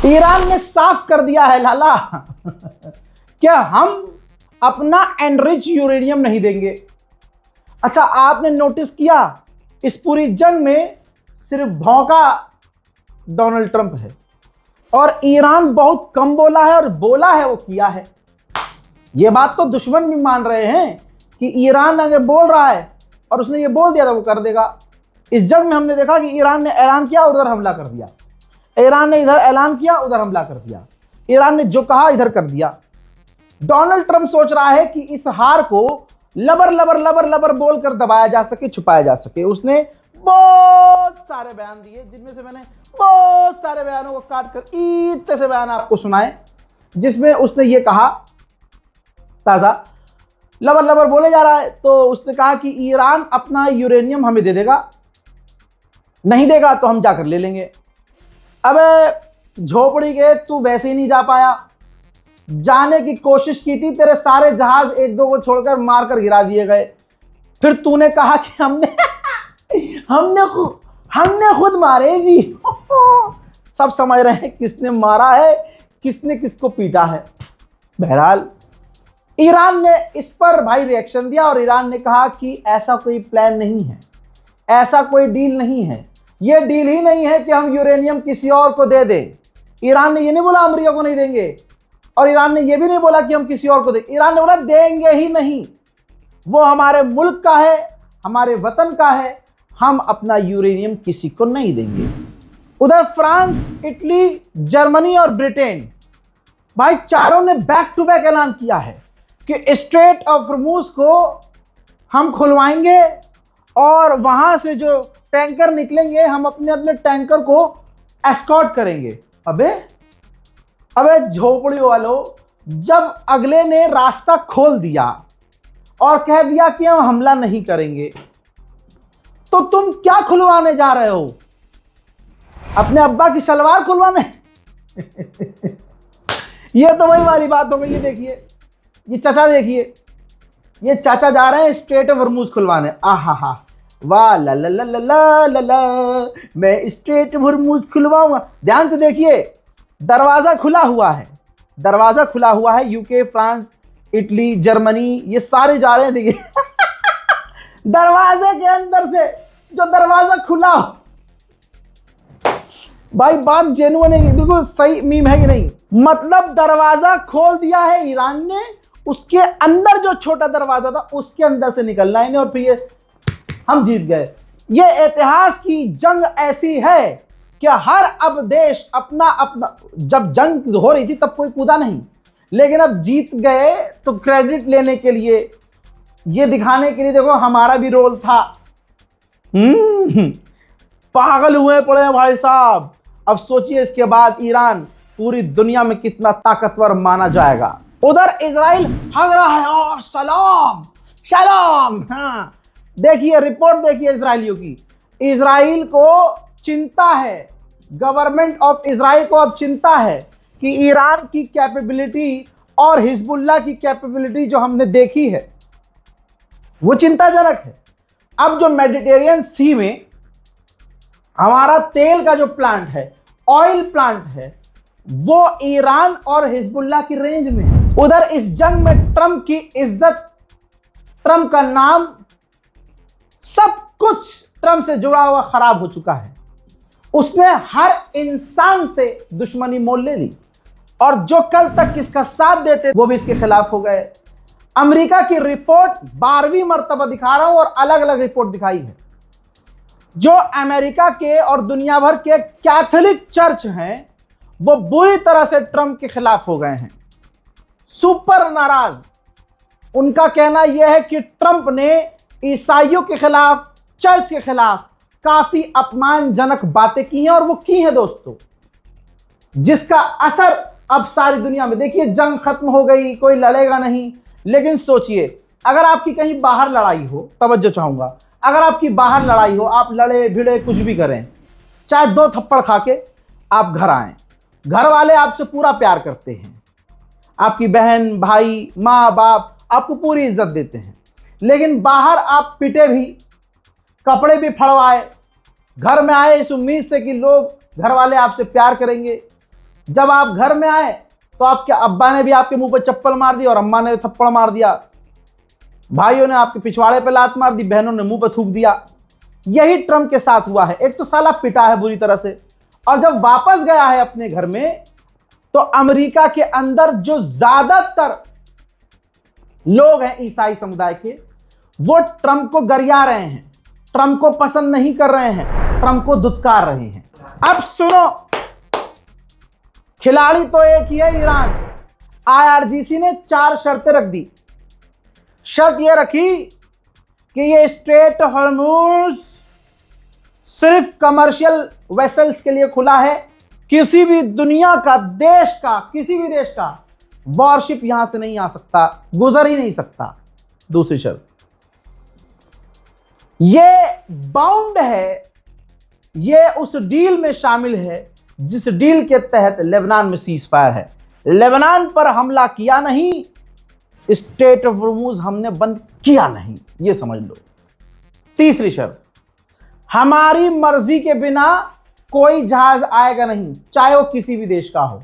Iran ने साफ कर दिया है लाला क्या हम अपना एनरिच यूरेनियम नहीं देंगे। अच्छा, आपने नोटिस किया इस पूरी जंग में सिर्फ भौंका डोनाल्ड ट्रंप है और ईरान बहुत कम बोला है, और बोला है वो किया है। ये बात तो दुश्मन भी मान रहे हैं कि ईरान अगर बोल रहा है और उसने ये बोल दिया था वो कर देगा। इस जंग में हमने देखा कि ईरान ने ऐलान किया, उधर हमला कर दिया, ईरान ने इधर ऐलान किया, उधर हमला कर दिया, ईरान ने जो कहा इधर कर दिया। डोनाल्ड ट्रंप सोच रहा है कि इस हार को लबर लबर लबर लबर बोलकर दबाया जा सके, छुपाया जा सके। उसने बहुत सारे बयान दिए, जिनमें से मैंने बहुत सारे बयानों को काट कर इतने से बयान आपको सुनाए, जिसमें उसने ये कहा, ताजा लबर लबर बोले जा रहा है, तो उसने कहा कि ईरान अपना यूरेनियम हमें दे देगा, नहीं देगा तो हम जाकर ले लेंगे। अबे झोपड़ी के तू वैसे ही नहीं जा पाया, जाने की कोशिश की थी, तेरे सारे जहाज एक दो को छोड़कर मारकर गिरा दिए गए। फिर तूने कहा कि हमने खुद मारे जी सब समझ रहे हैं किसने मारा है, किसने किसको पीटा है। बहरहाल ईरान ने इस पर भाई रिएक्शन दिया और ईरान ने कहा कि ऐसा कोई प्लान नहीं है, ऐसा कोई डील नहीं है, ये डील ही नहीं है कि हम यूरेनियम किसी और को दे दें। ईरान ने ये नहीं बोला अमेरिका को नहीं देंगे, और ईरान ने ये भी नहीं बोला कि हम किसी और को दें। ईरान ने बोला देंगे ही नहीं, वो हमारे मुल्क का है, हमारे वतन का है, हम अपना यूरेनियम किसी को नहीं देंगे। उधर फ्रांस, इटली, जर्मनी और ब्रिटेन, भाई चारों ने बैक टू बैक ऐलान किया है कि स्ट्रेट ऑफ हॉर्मुज को हम खुलवाएंगे और वहां से जो टैंकर निकलेंगे हम अपने अपने टैंकर को एस्कॉर्ट करेंगे। अबे झोपड़ी वालों, जब अगले ने रास्ता खोल दिया और कह दिया कि हम हमला नहीं करेंगे, तो तुम क्या खुलवाने जा रहे हो? अपने अब्बा की सलवार खुलवाने ये तो वही वाली बात हो गई। ये देखिए, ये चाचा देखिए, ये चाचा जा रहे हैं स्ट्रेट ऑफ हॉर्मुज खुलवाने। आहा, वाह ला ला ला ला ला ला, मैं स्ट्रेट ऑफ हॉर्मुज खुलवाऊंगा। ध्यान से देखिए, दरवाजा खुला हुआ है, दरवाजा खुला हुआ है। यूके, फ्रांस, इटली, जर्मनी, ये सारे जा रहे हैं। देखिए दरवाजे के अंदर से जो दरवाजा खुला हो, भाई बात जेन्युइन है, बिल्कुल सही मीम है कि नहीं? मतलब दरवाजा खोल दिया है ईरान ने, उसके अंदर जो छोटा दरवाजा था उसके अंदर से निकलना है और फिर ये हम जीत गए। ये इतिहास की जंग ऐसी है कि हर अब देश अपना अपना, जब जंग हो रही थी तब कोई कूदा नहीं, लेकिन अब जीत गए तो क्रेडिट लेने के लिए, ये दिखाने के लिए देखो हमारा भी रोल था। पागल हुए पड़े भाई साहब। अब सोचिए इसके बाद ईरान पूरी दुनिया में कितना ताकतवर माना जाएगा। उधर इजराइल हंग रहा है, ओ सलाम सलाम। हाँ देखिए, रिपोर्ट देखिए इजराइलियों की। इजराइल को चिंता है, गवर्नमेंट ऑफ इजराइल को अब चिंता है कि ईरान की कैपेबिलिटी और हिजबुल्लाह की कैपेबिलिटी जो हमने देखी है वो चिंताजनक है। अब जो मेडिटेरियन सी में हमारा तेल का जो प्लांट है, ऑयल प्लांट है, वो ईरान और हिजबुल्लाह की रेंज में है। उधर इस जंग में ट्रंप की इज्जत, ट्रंप का नाम, सब कुछ ट्रंप से जुड़ा हुआ खराब हो चुका है। उसने हर इंसान से दुश्मनी मोल ले ली और जो कल तक किसका साथ देते वो भी इसके खिलाफ हो गए। अमेरिका की रिपोर्ट 12वीं मर्तबा दिखा रहा हूं और अलग अलग रिपोर्ट दिखाई है। जो अमेरिका के और दुनिया भर के कैथोलिक चर्च हैं वो बुरी तरह से ट्रंप के खिलाफ हो गए हैं, सुपर नाराज। उनका कहना यह है कि ट्रंप ने ईसाइयों के खिलाफ, चर्च के खिलाफ काफी अपमानजनक बातें की हैं, और वो की हैं दोस्तों, जिसका असर अब सारी दुनिया में। देखिए, जंग खत्म हो गई, कोई लड़ेगा नहीं, लेकिन सोचिए अगर आपकी कहीं बाहर लड़ाई हो, तवज्जो चाहूंगा, अगर आपकी बाहर लड़ाई हो, आप लड़े भिड़े कुछ भी करें, चाहे 2 थप्पड़ खा के आप घर आए, घर वाले आपसे पूरा प्यार करते हैं, आपकी बहन, भाई, माँ बाप आपको पूरी इज्जत देते हैं, लेकिन बाहर आप पिटे भी, कपड़े भी फड़वाए, घर में आए इस उम्मीद से कि लोग, घर वाले आपसे प्यार करेंगे, जब आप घर में आए तो आपके अब्बा ने भी आपके मुंह पर चप्पल मार दी और अम्मा ने थप्पड़ मार दिया, भाइयों ने आपके पिछवाड़े पे लात मार दी, बहनों ने मुंह पर थूक दिया। यही ट्रंप के साथ हुआ है। एक तो साला पिटा है बुरी तरह से, और जब वापस गया है अपने घर में तो अमेरिका के अंदर जो ज्यादातर लोग हैं ईसाई समुदाय के, वो ट्रंप को गरिया रहे हैं, ट्रंप को पसंद नहीं कर रहे हैं, ट्रंप को दुत्कार रहे हैं। अब सुनो, खिलाड़ी तो एक ही है ईरान। आईआरजीसी ने 4 शर्तें रख दी। शर्त यह रखी कि ये स्ट्रेट हॉर्मुज सिर्फ कमर्शियल वेसल्स के लिए खुला है, किसी भी दुनिया का देश का, किसी भी देश का वॉरशिप यहां से नहीं आ सकता, गुजर ही नहीं सकता। दूसरी शर्त, ये बाउंड है, ये उस डील में शामिल है जिस डील के तहत लेबनान में सीज फायर है। लेबनान पर हमला किया नहीं, स्ट्रेट ऑफ हॉर्मुज हमने बंद किया नहीं, ये समझ लो। तीसरी शर्त, हमारी मर्जी के बिना कोई जहाज आएगा नहीं, चाहे वो किसी भी देश का हो,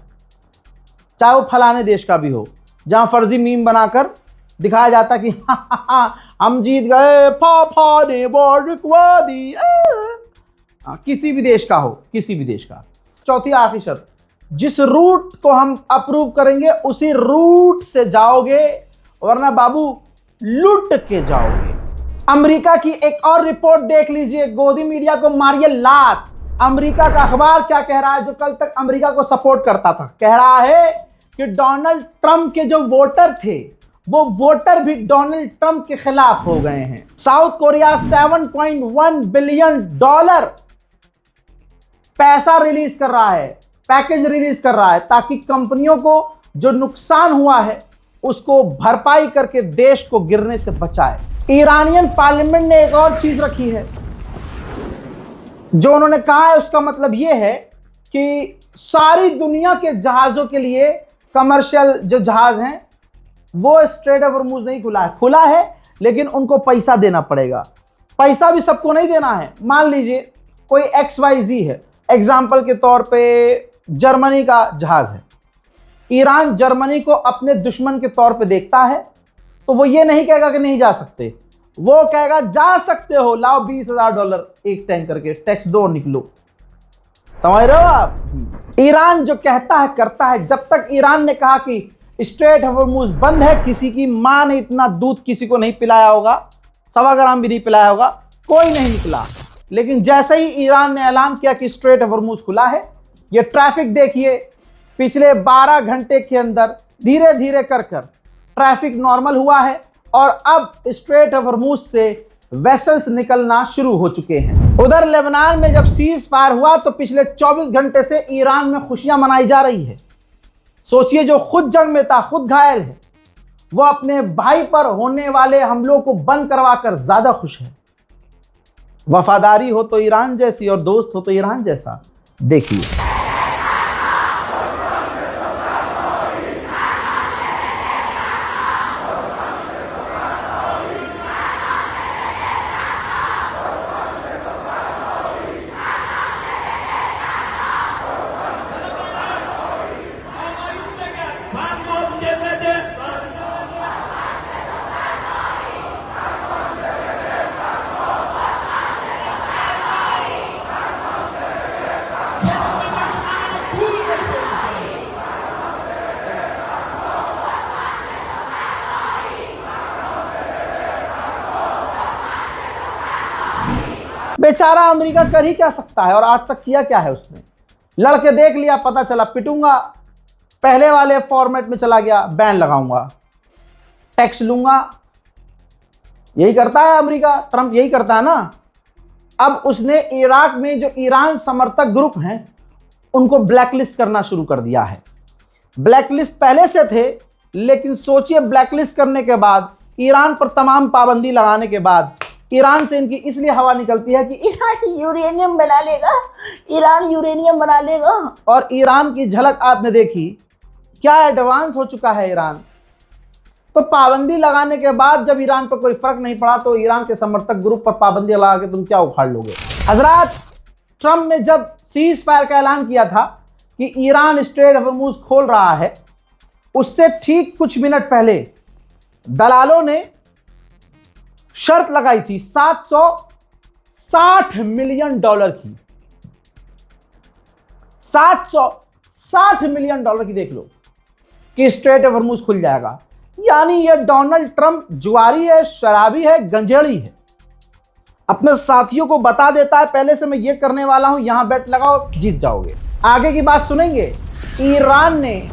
चाहे वो फलाने देश का भी हो, जहां फर्जी मीम बनाकर दिखाया जाता कि हम जीत गए, फाफा ने वॉर रुकवा दी। किसी भी देश का हो, किसी भी देश का। चौथी आखिरी शर्त, जिस रूट को हम अप्रूव करेंगे उसी रूट से जाओगे, वरना बाबू लूट के जाओगे। अमेरिका की एक और रिपोर्ट देख लीजिए, गोदी मीडिया को मारिए लात। अमेरिका का अखबार क्या कह रहा है, जो कल तक अमेरिका को सपोर्ट करता था, कह रहा है कि डोनाल्ड ट्रंप के जो वोटर थे वो वोटर भी डोनाल्ड ट्रंप के खिलाफ हो गए हैं। साउथ कोरिया $7.1 बिलियन पैसा रिलीज कर रहा है, पैकेज रिलीज कर रहा है, ताकि कंपनियों को जो नुकसान हुआ है उसको भरपाई करके देश को गिरने से बचाए। ईरानियन पार्लियामेंट ने एक और चीज रखी है, जो उन्होंने कहा है उसका मतलब यह है कि सारी दुनिया के जहाजों के लिए, कमर्शियल जो जहाज हैं, वो स्ट्रेट ऑफ हॉर्मुज नहीं खुला है, खुला है लेकिन उनको पैसा देना पड़ेगा। पैसा भी सबको नहीं देना है। मान लीजिए कोई XYZ है, एग्जाम्पल के तौर पे जर्मनी का जहाज है, ईरान जर्मनी को अपने दुश्मन के तौर पे देखता है, तो वो ये नहीं कहेगा कि नहीं जा सकते, वो कहेगा जा सकते हो, लाओ $20,000 एक टैंकर के, टैक्स दो, निकलो। समझ रहे हो आप? ईरान जो कहता है करता है। जब तक ईरान ने कहा कि स्ट्रेट ऑफ हॉर्मुज बंद है, किसी की मां ने इतना दूध किसी को नहीं पिलाया होगा, 1.25 ग्राम भी नहीं पिलाया होगा, कोई नहीं निकला। लेकिन जैसे ही ईरान ने ऐलान किया कि स्ट्रेट ऑफ हॉर्मुज खुला है, ये ट्रैफिक देखिए, पिछले 12 घंटे के अंदर धीरे धीरे कर ट्रैफिक नॉर्मल हुआ है और अब स्ट्रेट ऑफ हॉर्मुज से वेसल्स निकलना शुरू हो चुके हैं। उधर लेबनान में जब सीज फायर हुआ तो पिछले 24 घंटे से ईरान में खुशियां मनाई जा रही है। सोचिए, जो खुद जंग में था, खुद घायल है, वो अपने भाई पर होने वाले हमलों को बंद करवाकर ज्यादा खुश है। वफादारी हो तो ईरान जैसी और दोस्त हो तो ईरान जैसा। देखिए, बेचारा अमेरिका कर ही क्या सकता है, और आज तक किया क्या है उसने? लड़के देख लिया, पता चला पिटूंगा, पहले वाले फॉर्मेट में चला गया, बैन लगाऊंगा, टैक्स लूंगा। यही करता है अमेरिका, ट्रंप यही करता है ना। अब उसने इराक में जो ईरान समर्थक ग्रुप हैं उनको ब्लैकलिस्ट करना शुरू कर दिया है। ब्लैकलिस्ट पहले से थे, लेकिन सोचिए ब्लैकलिस्ट करने के बाद, ईरान पर तमाम पाबंदी लगाने के बाद, ईरान से इनकी इसलिए हवा निकलती है कि ईरान यूरेनियम बना लेगा, ईरान यूरेनियम बना लेगा। और ईरान की झलक आपने देखी, क्या एडवांस हो चुका है ईरान। तो पाबंदी लगाने के बाद जब ईरान पर कोई फर्क नहीं पड़ा, तो ईरान के समर्थक ग्रुप पर पाबंदी लगा के तुम क्या उखाड़ लोगे? हजरात, ट्रंप ने जब सीज फायर का ऐलान किया था कि ईरान स्ट्रेट ऑफ हॉर्मज़ खोल रहा है, उससे ठीक कुछ मिनट पहले दलालों ने शर्त लगाई थी $760 मिलियन की। 760 मिलियन की, देख लो कि स्ट्रेट ऑफ हॉर्मज़ खुल जाएगा। यानी ये डोनाल्ड ट्रंप जुआरी है, शराबी है, गंजेड़ी है। अपने साथियों को बता देता है पहले से मैं ये करने वाला हूं, यहां बेट लगाओ जीत जाओगे। आगे की बात सुनेंगे। ईरान ने,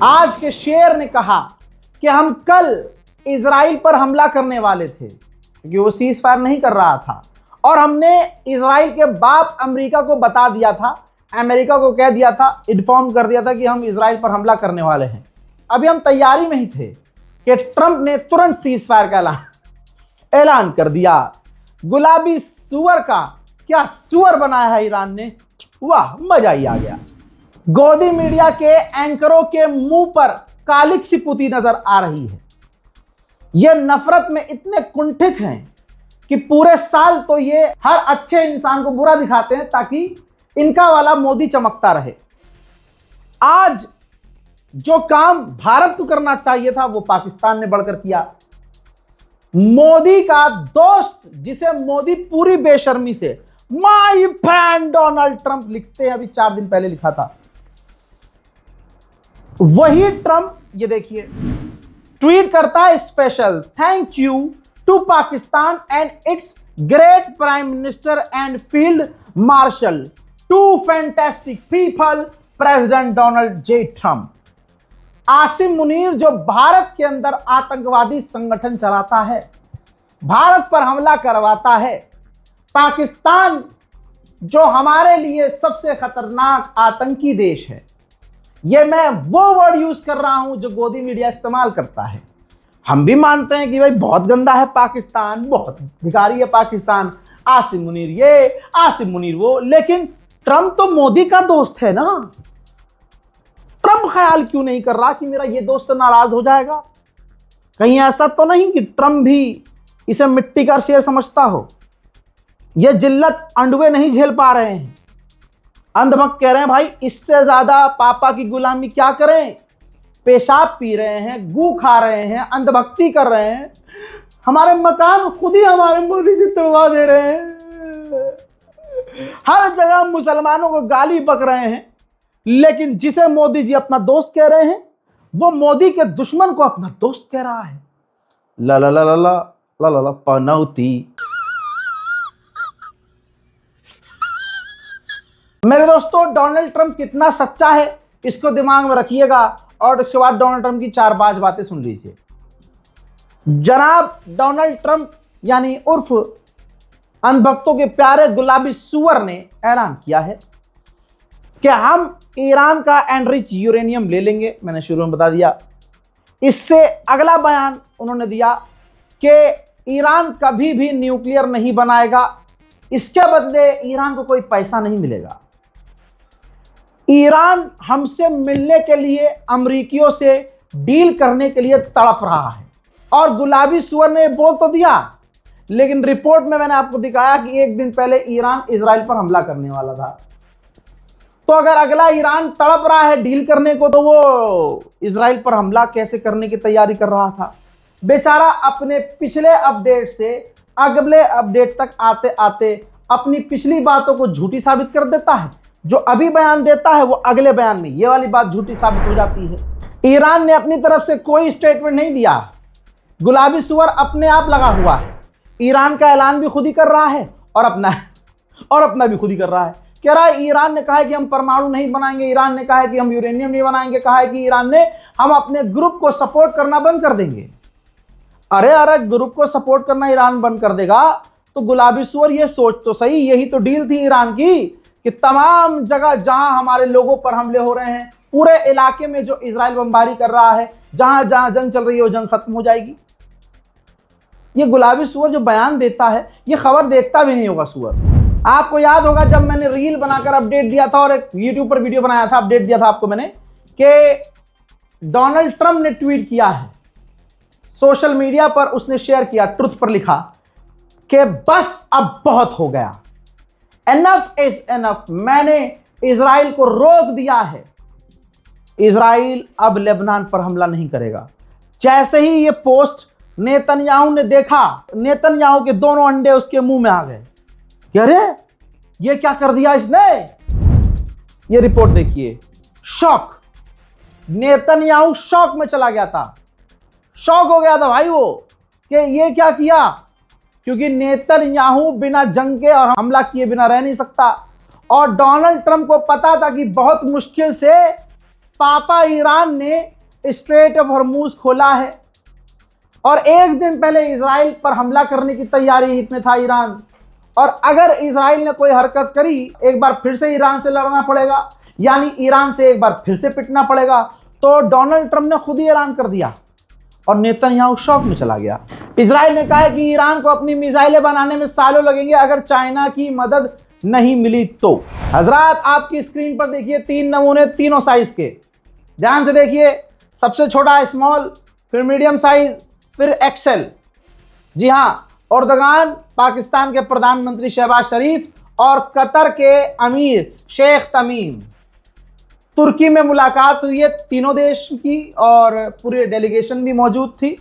आज के शेर ने कहा कि हम कल इजराइल पर हमला करने वाले थे क्योंकि वो सीज फायर नहीं कर रहा था, और हमने इजराइल के बाप अमेरिका को बता दिया था, अमेरिका को कह दिया था, इन्फॉर्म कर दिया था कि हम इजराइल पर हमला करने वाले हैं। अभी हम तैयारी में ही थे कि ट्रंप ने तुरंत सीज फायर का ऐलान कर दिया। गुलाबी सुअर का क्या सुअर बनाया है ईरान ने, वाह मजा ही आ गया। गोदी मीडिया के एंकरों के मुंह पर कालिक सी पुती नजर आ रही है। ये नफरत में इतने कुंठित हैं कि पूरे साल तो ये हर अच्छे इंसान को बुरा दिखाते हैं ताकि इनका वाला मोदी चमकता रहे। आज जो काम भारत को करना चाहिए था वो पाकिस्तान ने बढ़कर किया। मोदी का दोस्त, जिसे मोदी पूरी बेशर्मी से माय फ्रेंड डोनाल्ड ट्रंप लिखते हैं, अभी 4 दिन पहले लिखा था, वही ट्रंप ये देखिए ट्वीट करता है special thank you to Pakistan and its great prime minister and field marshal, to fantastic people, president Donald J Trump. Asim Munir जो भारत के अंदर आतंकवादी संगठन चलाता है, भारत पर हमला करवाता है, पाकिस्तान जो हमारे लिए सबसे खतरनाक आतंकी देश है, ये मैं वो वर्ड यूज कर रहा हूं जो गोदी मीडिया इस्तेमाल करता है। हम भी मानते हैं कि भाई बहुत गंदा है पाकिस्तान, बहुत भिखारी है पाकिस्तान, आसिम मुनीर ये, आसिम मुनीर वो, लेकिन ट्रंप तो मोदी का दोस्त है ना। ट्रंप ख्याल क्यों नहीं कर रहा कि मेरा ये दोस्त नाराज हो जाएगा? कहीं ऐसा तो नहीं कि ट्रंप भी इसे मिट्टी का शेर समझता हो? ये जिल्लत अंडवे नहीं झेल पा रहे हैं। अंधभक्त कह रहे हैं भाई इससे ज्यादा पापा की गुलामी क्या करें, पेशाब पी रहे हैं, गू खा रहे हैं, अंधभक्ति कर रहे हैं, हमारे मकान खुद ही हमारे मोदी जी तोड़वा दे रहे हैं, हर जगह मुसलमानों को गाली बक रहे हैं, लेकिन जिसे मोदी जी अपना दोस्त कह रहे हैं वो मोदी के दुश्मन को अपना दोस्त कह रहा है। ला ला ला ला ला ला ला ला पनौती। मेरे दोस्तों, डोनाल्ड ट्रंप कितना सच्चा है इसको दिमाग में रखिएगा और उसके बाद डोनाल्ड ट्रंप की 4-5 बातें सुन लीजिए। जनाब डोनाल्ड ट्रंप यानी उर्फ अनभक्तों के प्यारे गुलाबी सुअर ने ऐलान किया है कि हम ईरान का एनरिच यूरेनियम ले लेंगे। मैंने शुरू में बता दिया। इससे अगला बयान उन्होंने दिया कि ईरान कभी भी न्यूक्लियर नहीं बनाएगा, इसके बदले ईरान को कोई पैसा नहीं मिलेगा। ईरान हमसे मिलने के लिए, अमरीकियों से डील करने के लिए तड़प रहा है। और गुलाबी सुअर ने बोल तो दिया, लेकिन रिपोर्ट में मैंने आपको दिखाया कि 1 दिन पहले ईरान इजराइल पर हमला करने वाला था। तो अगर अगला ईरान तड़प रहा है डील करने को, तो वो इजराइल पर हमला कैसे करने की तैयारी कर रहा था? बेचारा अपने पिछले अपडेट से अगले अपडेट तक आते आते अपनी पिछली बातों को झूठी साबित कर देता है। जो अभी बयान देता है वो अगले बयान में ये वाली बात झूठी साबित हो जाती है। ईरान ने अपनी तरफ से कोई स्टेटमेंट नहीं दिया। गुलाबी सुअर अपने आप लगा हुआ है। ईरान का ऐलान भी खुद ही कर रहा है और अपना भी खुद ही कर रहा है। कह रहा है ईरान ने कहा है कि हम परमाणु नहीं बनाएंगे, ईरान ने कहा है कि हम यूरेनियम नहीं बनाएंगे, कहा है कि ईरान ने हम अपने ग्रुप को सपोर्ट करना बंद कर देंगे। अरे ग्रुप को सपोर्ट करना ईरान बंद कर देगा तो गुलाबी सुअर ये सोच तो सही, यही तो डील थी ईरान की कि तमाम जगह जहां हमारे लोगों पर हमले हो रहे हैं, पूरे इलाके में जो इजराइल बमबारी कर रहा है, जहां जहां जंग चल रही है वो जंग खत्म हो जाएगी। ये गुलाबी सुअर जो बयान देता है ये खबर देखता भी नहीं होगा सुअर। आपको याद होगा जब मैंने रील बनाकर अपडेट दिया था और एक यूट्यूब पर वीडियो बनाया था, अपडेट दिया था आपको मैंने कि डोनाल्ड ट्रंप ने ट्वीट किया है, सोशल मीडिया पर उसने शेयर किया, ट्रुथ पर लिखा कि बस अब बहुत हो गया, एनफ इज एनफ। मैंने इजराइल को रोक दिया है। इजराइल अब लेबनान पर हमला नहीं करेगा। जैसे ही ये पोस्ट नेतन्याहू ने देखा, नेतन्याहू के दोनों अंडे उसके मुंह में आ गए कि अरे ये क्या कर दिया इसने। ये रिपोर्ट देखिए, शॉक। नेतन्याहू शॉक में चला गया था, शॉक हो गया था भाई वो कि ये क्या किया, क्योंकि नेतन्याहू बिना जंग के और हमला किए बिना रह नहीं सकता। और डोनाल्ड ट्रंप को पता था कि बहुत मुश्किल से पापा ईरान ने स्ट्रेट ऑफ हॉर्मूज खोला है और एक दिन पहले इजराइल पर हमला करने की तैयारी में था ईरान। और अगर इजराइल ने कोई हरकत करी, एक बार फिर से ईरान से लड़ना पड़ेगा, यानी ईरान से एक बार फिर से पिटना पड़ेगा। तो डोनाल्ड ट्रंप ने खुद ही ऐलान कर दिया और नेतन्याहू शॉक में चला गया। इजराइल ने कहा कि ईरान को अपनी मिसाइलें बनाने में सालों लगेंगे अगर चाइना की मदद नहीं मिली तो। हजरात, आपकी स्क्रीन पर देखिए 3 नमूने, तीनों साइज के, ध्यान से देखिए। सबसे छोटा स्मॉल, फिर मीडियम साइज, फिर एक्सेल। जी हाँ, एर्दोगान पाकिस्तान के प्रधानमंत्री शहबाज शरीफ और कतर के अमीर शेख तमीम, तुर्की में मुलाकात हुई है तीनों देश की और पूरी डेलीगेशन भी मौजूद थी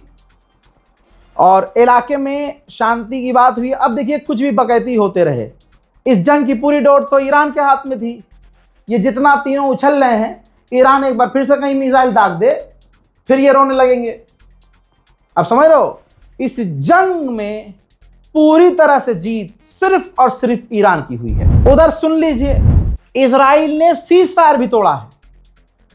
और इलाके में शांति की बात हुई। अब देखिए, कुछ भी बकैती होते रहे, इस जंग की पूरी डोर तो ईरान के हाथ में थी। ये जितना तीनों उछल रहे हैं, ईरान एक बार फिर से कहीं मिसाइल दाग दे, फिर ये रोने लगेंगे। अब समझ लो, इस जंग में पूरी तरह से जीत सिर्फ और सिर्फ ईरान की हुई है। उधर सुन लीजिए, इजराइल ने सीज फायर भी तोड़ा है।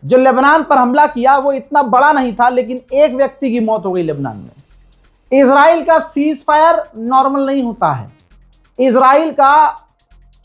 जो लेबनान पर हमला किया वो इतना बड़ा नहीं था, लेकिन एक व्यक्ति की मौत हो गई लेबनान में। इजराइल का सीज फायर नॉर्मल नहीं होता है। इजराइल का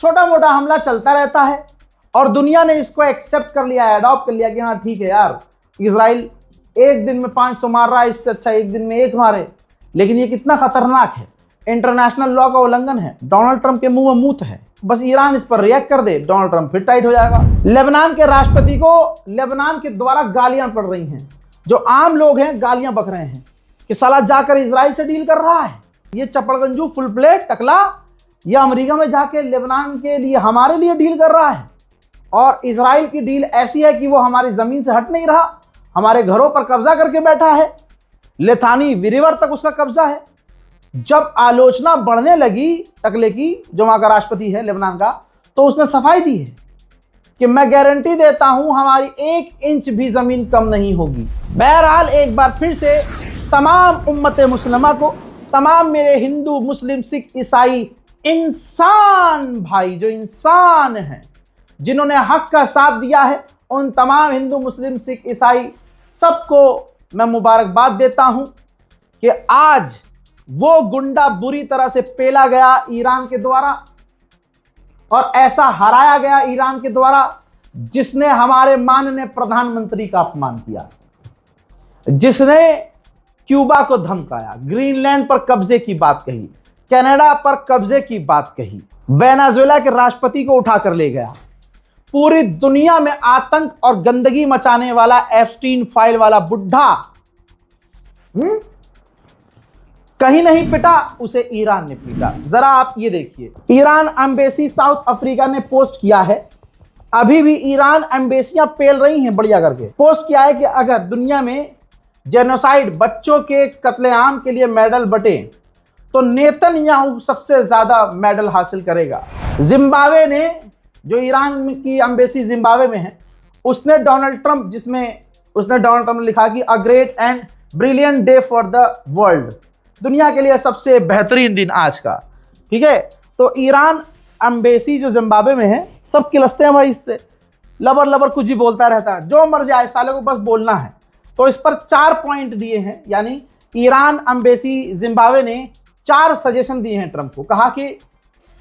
छोटा मोटा हमला चलता रहता है और दुनिया ने इसको एक्सेप्ट कर लिया, अडॉप्ट कर लिया कि हाँ ठीक है यार, इजराइल एक दिन में 500 मार रहा है, इससे अच्छा एक दिन में 1 मारे। लेकिन ये कितना खतरनाक है, इंटरनेशनल लॉ का उल्लंघन है। डोनाल्ड ट्रंप के मुंह में मूत है, बस ईरान इस पर रिएक्ट कर दे, डोनाल्ड ट्रंप फिर टाइट हो जाएगा। लेबनान के राष्ट्रपति को लेबनान के द्वारा गालियां पड़ रही हैं। जो आम लोग हैं गालियां बक रहे हैं कि साला जाकर इजराइल से डील कर रहा है, ये चपड़गंजू फुल प्लेट टकला, ये अमेरिका में जाके लेबनान के लिए हमारे लिए डील कर रहा है। और इजराइल की डील ऐसी है कि वो हमारी जमीन से हट नहीं रहा, हमारे घरों पर कब्जा करके बैठा है, लिथानी रिवर तक उसका कब्जा है। जब आलोचना बढ़ने लगी टकले की, जो वहां का राष्ट्रपति है लेबनान का, तो उसने सफाई दी है कि मैं गारंटी देता हूं हमारी 1 इंच भी जमीन कम नहीं होगी। बहरहाल, एक बार फिर से तमाम उम्मत मुस्लिमा को, तमाम मेरे हिंदू मुस्लिम सिख ईसाई इंसान भाई, जो इंसान हैं, जिन्होंने हक का साथ दिया है, उन तमाम हिंदू मुस्लिम सिख ईसाई सबको मैं मुबारकबाद देता हूं कि आज वो गुंडा बुरी तरह से पेला गया ईरान के द्वारा और ऐसा हराया गया ईरान के द्वारा जिसने हमारे माननीय प्रधानमंत्री का अपमान किया, जिसने क्यूबा को धमकाया, ग्रीनलैंड पर कब्जे की बात कही, कनाडा पर कब्जे की बात कही, वेनेजुएला के राष्ट्रपति को उठाकर ले गया, पूरी दुनिया में आतंक और गंदगी मचाने वाला एप्स्टीन फाइल वाला बुढ़ा कहीं नहीं पिटा, उसे ईरान ने पीटा। जरा आप ये देखिए, ईरान एम्बेसी साउथ अफ्रीका ने पोस्ट किया है, अभी भी ईरान एम्बेसियां पेल रही हैं बढ़िया करके। पोस्ट किया है कि अगर दुनिया में जेनोसाइड, बच्चों के कत्लेआम के लिए मेडल बटे तो नेतन्याहू सबसे ज्यादा मेडल हासिल करेगा। जिम्बाब्वे ने, जो ईरान की एम्बेसी जिम्बाब्वे में है, उसने डोनाल्ड ट्रंप, जिसमें उसने डोनाल्ड ट्रंप ने लिखा कि a great and brilliant day for the world, दुनिया के लिए सबसे बेहतरीन दिन आज का। ठीक है, तो ईरान एम्बेसी जो जिम्बाब्वे में है, सब किलसते हैं भाई इससे, लबर लबर कुछ भी बोलता रहता है, जो मर जाए साले को बस बोलना है। तो इस पर 4 पॉइंट दिए हैं, यानी ईरान एम्बेसी जिम्बाब्वे ने 4 सजेशन दिए हैं ट्रंप को। कहा कि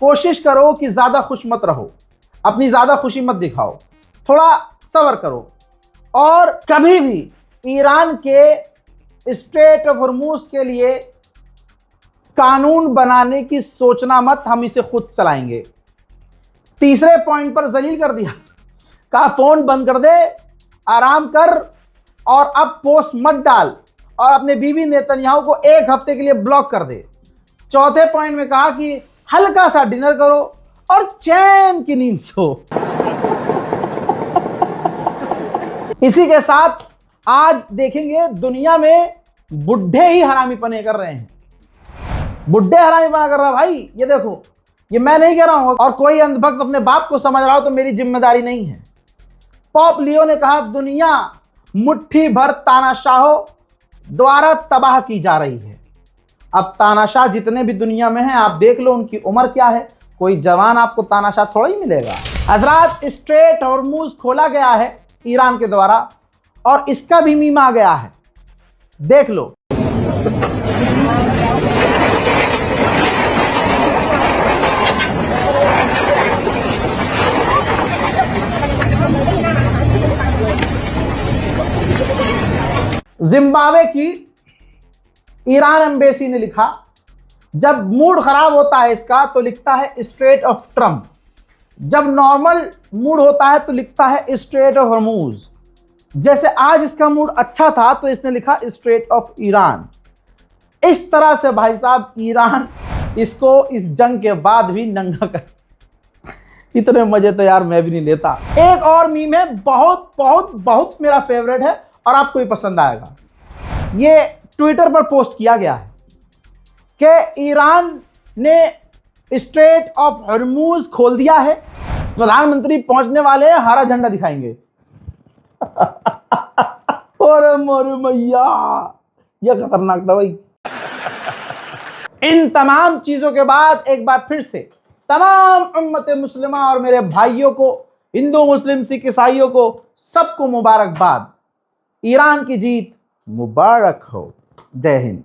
कोशिश करो कि ज़्यादा खुश मत रहो, अपनी ज़्यादा खुशी मत दिखाओ, थोड़ा सब्र करो, और कभी भी ईरान के स्ट्रेट ऑफ हॉर्मूज के लिए कानून बनाने की सोचना मत, हम इसे खुद चलाएंगे। तीसरे पॉइंट पर जलील कर दिया, कहा फोन बंद कर दे, आराम कर, और अब पोस्ट मत डाल, और अपने बीवी नेतन्याहू को 1 हफ्ते के लिए ब्लॉक कर दे। चौथे पॉइंट में कहा कि हल्का सा डिनर करो और चैन की नींद सो। इसी के साथ आज देखेंगे दुनिया में बुढ़े ही हरामीपने कर रहे हैं। बुढ़े हरामीपना कर रहा है भाई। ये देखो, ये मैं नहीं कह रहा हूं, और कोई अंधभक्त अपने बाप को समझ रहा हो तो मेरी जिम्मेदारी नहीं है। पॉप लियो ने कहा दुनिया मुट्ठी भर तानाशाहों द्वारा तबाह की जा रही है। अब तानाशाह जितने भी दुनिया में हैं आप देख लो उनकी उम्र क्या है। कोई जवान आपको तानाशाह थोड़ा ही मिलेगा। हजरात, स्ट्रेट हॉर्मुज खोला गया है ईरान के द्वारा और इसका भी मीम आ गया है, देख लो। जिम्बाब्वे की ईरान एम्बेसी ने लिखा, जब मूड खराब होता है इसका तो लिखता है स्ट्रेट ऑफ ट्रम्प, जब नॉर्मल मूड होता है तो लिखता है स्ट्रेट ऑफ हॉर्मुज। जैसे आज इसका मूड अच्छा था तो इसने लिखा स्ट्रेट ऑफ ईरान। इस तरह से भाई साहब ईरान इसको इस जंग के बाद भी नंगा कर। इतने मजे तो यार मैं भी नहीं लेता। एक और मीम है, बहुत बहुत बहुत मेरा फेवरेट है और आपको भी पसंद आएगा। ये ट्विटर पर पोस्ट किया गया है कि ईरान ने स्ट्रेट ऑफ हॉर्मुज खोल दिया है, प्रधानमंत्री पहुंचने वाले हैं, हरा झंडा दिखाएंगे। अरे मोरे मैया, यह खतरनाक था भाई। इन तमाम चीजों के बाद एक बार फिर से तमाम उम्मत मुस्लिमा और मेरे भाइयों को, हिंदू मुस्लिम सिख ईसाइयों को, सबको मुबारकबाद। ईरान की जीत मुबारक हो। जय हिंद।